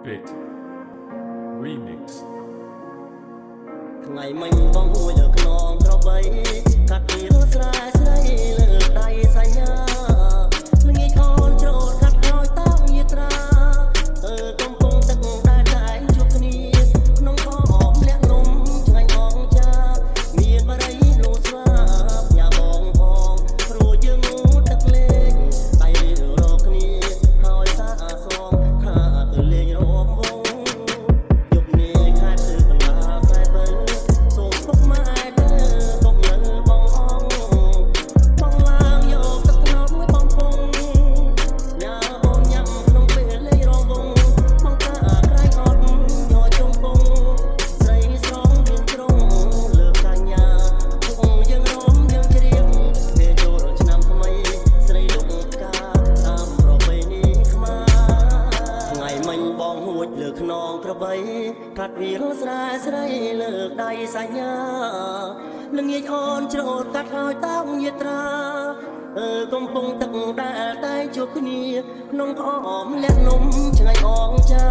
Bit Remix ថ្ងៃមិញបងហួយលើខ្នងក្របីកាត់ពីរស់ស្រែស្រីលើដៃសញ្ញាល្ងាចអូនច្រូតកាត់ហើយតាមយាត្រាកំពុងទឹកដែលតែជួបគ្នាក្នុងអមលាក់នំឆ្ងាញ់អងចាមានបរិយលោកស្លាប់ញ៉ាបងផងព្រោះយើងងូតទឹកលេងតែរកគ្នាហើយសាសងថាទៅលេងរំវងយប់នេះខែទៅកន្លះខ្សែបើសូមពុកម៉ែទៅកុំនៅបងអងបងឡើងយកទឹកថ្នោតមួយបងពងញ៉ាអូនញ៉ាំក្នុងពេលលេងរំវងបងតាក្រៃអត់ញ័រជុំពងស្រីស្រងមានត្រង់លើកកាញ្ញាពុកយើងរំយើងជ្រាបពេលចូលឆ្នាំថ្មីស្រីលុកផ្កាតាមប្រពៃណីខ្មែរថ្ងៃមិញបងហួចលើខ្នងក្របីកាត់វាលស្រែស្រីលើកដៃសញ្ញាល្ងាចអូនច្រូតកាត់ហើយតាមយាត្រាកំពុងទឹកដែលតែជួបគ្នាក្នុងអមលាក់នំឆ្ងាញ់អងចា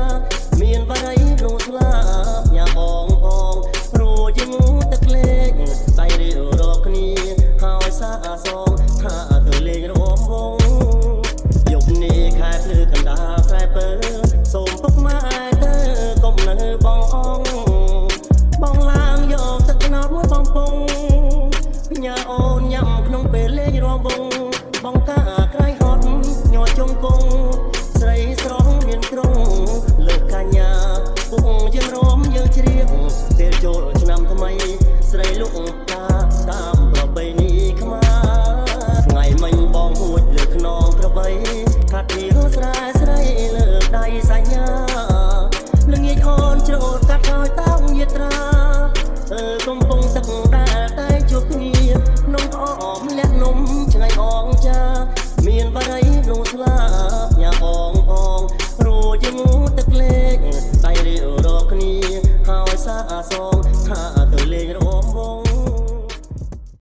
មានបរិយលោកស្លាប់ញ៉ាបងផងព្រោះជាងូទឹកលេងតែរៀបរកគ្នាហើយសាសងថាទៅលេងរំវងយប់នេះខែភ្លឺកណ្ដាលខ្សែពើសូមពុកម៉ែទៅកុំនៅបងអងបងឡើងយកទឹកថ្នោតមួយបងពងញ៉ាអូនញ៉ាំក្នុងពេលលេងរំវងបងកាក្រៃហត់ញ័រជុំគង់ស្រីស្រងមានត្រង់លើកកាញ្ញាពុកយើងរំយើងជ្រាបពេលចូលឆ្នាំថ្មីស្រីលុកផ្កាតាមប្រពៃណីខ្មែរថ្ងៃមិញបងហួចលើខ្នងក្របីកាត់ពីរស្រែស្រីលើកដៃសញ្ញាល្ងាចអូនច្រូតកាត់ហើយតាមយាត្រាកំពុងទឹកដែលតែជួបគ្នាក្នុងអមលាក់នំឆ្ងាញ់អងចាមានបរិយលោកស្លាប់ញ៉ាបងផងព្រោះជាងូទឹកលេងតែរៀបរកគ្នាហើយសាសងថា